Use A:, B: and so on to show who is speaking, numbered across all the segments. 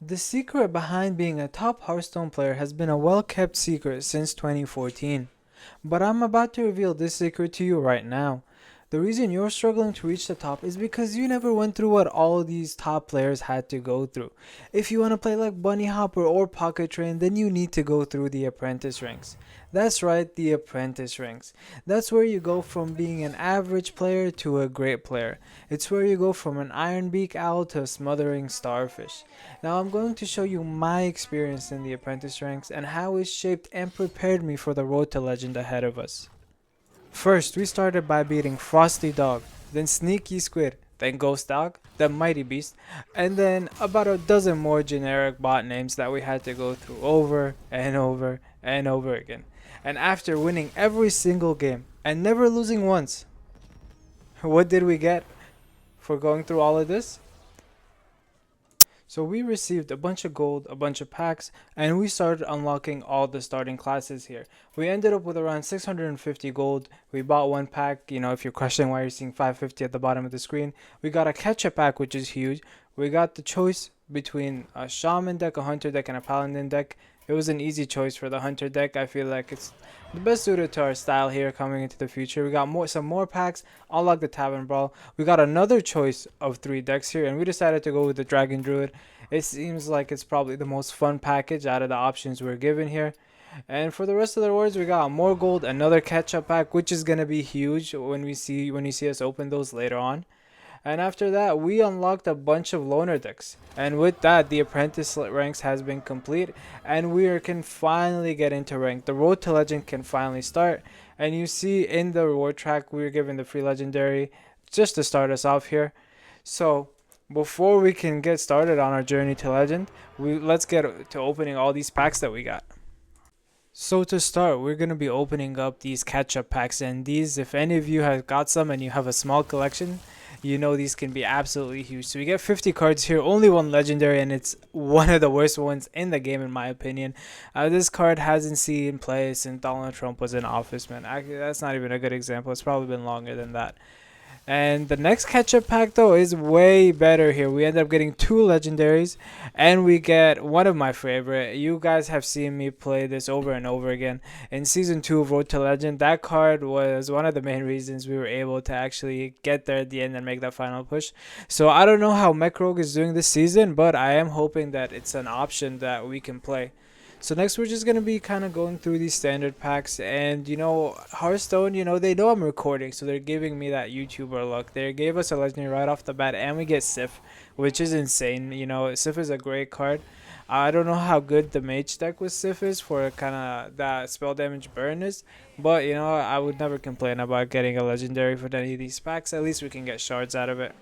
A: The secret behind being a top Hearthstone player has been a well-kept secret since 2014. But I'm about to reveal this secret to you right now. The reason you're struggling to reach the top is because you never went through what all these top players had to go through. If you want to play like Bunny Hopper or Pocket Train, then you need to go through the apprentice ranks. That's right, the apprentice ranks. That's where you go from being an average player to a great player. It's where you go from an ironbeak owl to a smothering starfish. Now I'm going to show you my experience in the apprentice ranks and how it shaped and prepared me for the road to legend ahead of us. First, we started by beating Frosty Dog, then Sneaky Squid, then Ghost Dog, then Mighty Beast, and then about a dozen more generic bot names that we had to go through over and over and over again. And after winning every single game and never losing once, what did we get for going through all of this? So we received a bunch of gold, a bunch of packs, and we started unlocking all the starting classes here. We ended up with around 650 gold. We bought one pack, if you're questioning why you're seeing 550 at the bottom of the screen. We got a catch-up pack, which is huge. We got the choice between a shaman deck, a hunter deck, and a paladin deck. It was an easy choice for the hunter deck. I feel like it's the best suited to our style here coming into the future. We got some more packs, unlock the tavern brawl. We got another choice of 3 decks here, and we decided to go with the dragon druid. It seems like it's probably the most fun package out of the options we're given here. And for the rest of the rewards, we got more gold, another catch-up pack, which is gonna be huge when you see us open those later on. And after that, we unlocked a bunch of loner decks. And with that, the apprentice ranks has been complete, and we can finally get into rank. The road to legend can finally start. And you see in the reward track, we were given the free legendary just to start us off here. So before we can get started on our journey to legend, let's get to opening all these packs that we got. So to start, we're going to be opening up these catch-up packs, and these, if any of you have got some and you have a small collection, you know these can be absolutely huge. So we get 50 cards here, only one legendary, and it's one of the worst ones in the game in my opinion. This card hasn't seen play since Donald Trump was in office, man. Actually, that's not even a good example. It's probably been longer than that. And the next catch-up pack though is way better here. We end up getting 2 legendaries, and we get one of my favorite. You guys have seen me play this over and over again. In Season 2 of Road to Legend, that card was one of the main reasons we were able to actually get there at the end and make that final push. So I don't know how Mech Rogue is doing this season, but I am hoping that it's an option that we can play. So next we're just going to be kind of going through these standard packs, and Hearthstone, they know I'm recording, so they're giving me that YouTuber look. They gave us a legendary right off the bat, and we get Sif, which is insane. Sif is a great card. I don't know how good the mage deck with Sif is for kind of that spell damage burn is, but I would never complain about getting a legendary for any of these packs. At least we can get shards out of it.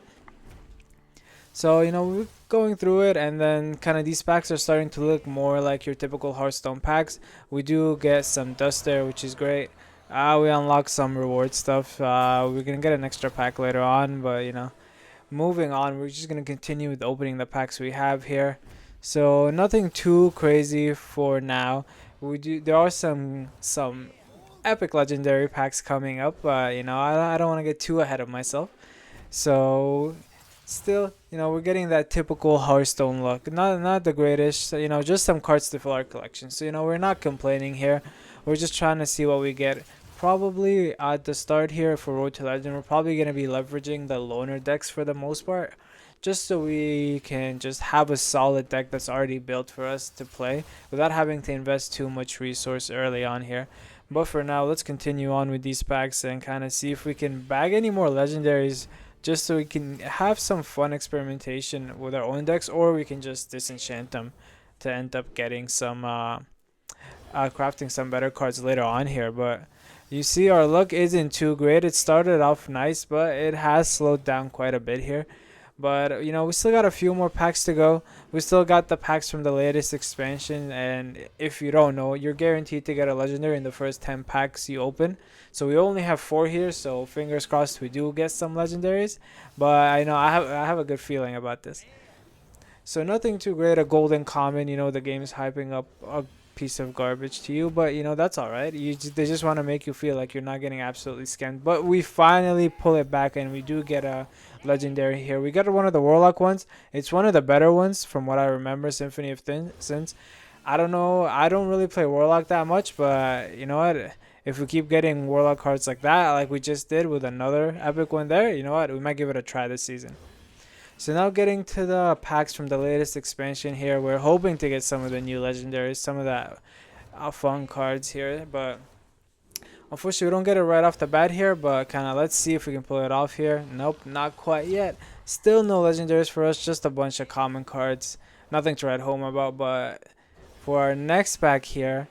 A: So, we're going through it, and then kind of these packs are starting to look more like your typical Hearthstone packs. We do get some dust there, which is great. We unlock some reward stuff. We're going to get an extra pack later on, but, moving on, we're just going to continue with opening the packs we have here. So, nothing too crazy for now. There are some epic legendary packs coming up, but, I don't want to get too ahead of myself. So still, we're getting that typical Hearthstone look. Not the greatest, just some cards to fill our collection. So, we're not complaining here. We're just trying to see what we get. Probably at the start here for Road to Legend, we're probably going to be leveraging the loner decks for the most part, just so we can just have a solid deck that's already built for us to play without having to invest too much resource early on here. But for now, let's continue on with these packs and kind of see if we can bag any more legendaries, just so we can have some fun experimentation with our own decks, or we can just disenchant them to end up getting some crafting some better cards later on here. But you see our luck isn't too great. It started off nice, but it has slowed down quite a bit here. But we still got a few more packs to go. We still got the packs from the latest expansion, and if you don't know, you're guaranteed to get a legendary in the first 10 packs you open. So we only have 4 here, so fingers crossed we do get some legendaries. But I know I have a good feeling about this. So nothing too great. A golden common. The game is hyping up a piece of garbage to you, but you know that's all right. They just want to make you feel like you're not getting absolutely scammed. But we finally pull it back, and we do get a legendary here. We got one of the warlock ones. It's one of the better ones from what I remember. Symphony of Sins. I don't know. I don't really play warlock that much, but you know what? If we keep getting warlock cards like that, like we just did with another epic one there, you know what? We might give it a try this season. So now getting to the packs from the latest expansion here, we're hoping to get some of the new legendaries, some of the fun cards here, but unfortunately we don't get it right off the bat here, but kind of let's see if we can pull it off here. Nope, not quite yet. Still no legendaries for us, just a bunch of common cards. Nothing to write home about, but for our next pack here,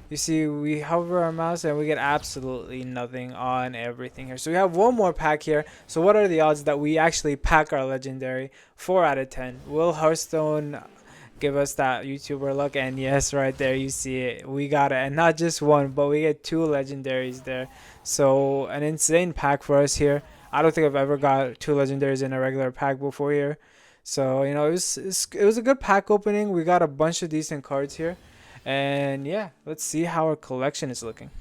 A: you see we hover our mouse and we get absolutely nothing on everything here. So we have one more pack here. So what are the odds that we actually pack our legendary? 4 out of 10. Will Hearthstone give us that YouTuber luck? And yes, right there you see it. We got it. And not just one, but we get 2 legendaries there. So an insane pack for us here. I don't think I've ever got 2 legendaries in a regular pack before here. So, you know, it was a good pack opening. We got a bunch of decent cards here. And yeah, let's see how our collection is looking.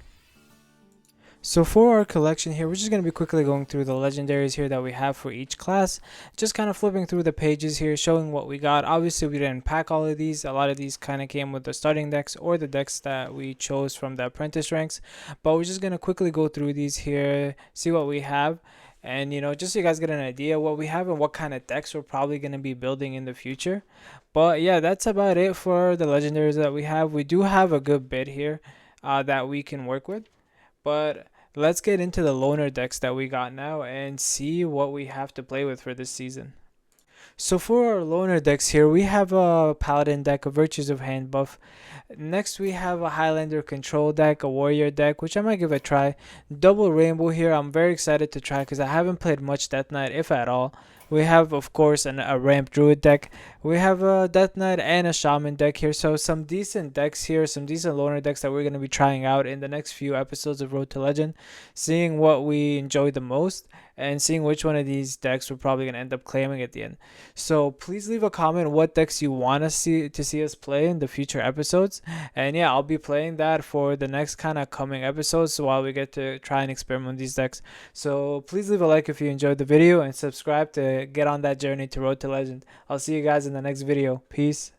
A: So for our collection here, we're just going to be quickly going through the legendaries here that we have for each class. Just kind of flipping through the pages here, showing what we got. Obviously, we didn't pack all of these. A lot of these kind of came with the starting decks or the decks that we chose from the apprentice ranks. But we're just going to quickly go through these here, see what we have. And, you know, just so you guys get an idea what we have and what kind of decks we're probably going to be building in the future. But yeah, that's about it for the legendaries that we have. We do have a good bit here that we can work with. But let's get into the loner decks that we got now and see what we have to play with for this season. So for our loner decks here, we have a Paladin deck, a Virtues of Hand buff. Next we have a Highlander control deck, a Warrior deck, which I might give a try. Double Rainbow here, I'm very excited to try because I haven't played much Death Knight, if at all. We have, of course, a Ramp Druid deck. We have a Death Knight and a Shaman deck here. So some decent decks here, some decent loner decks that we're going to be trying out in the next few episodes of Road to Legend. Seeing what we enjoy the most and seeing which one of these decks we're probably going to end up claiming at the end. So please leave a comment what decks you want to see us play in the future episodes. And yeah, I'll be playing that for the next kind of coming episodes while we get to try and experiment with these decks. So please leave a like if you enjoyed the video and subscribe to get on that journey to Road to Legend. I'll see you guys in the next video. Peace.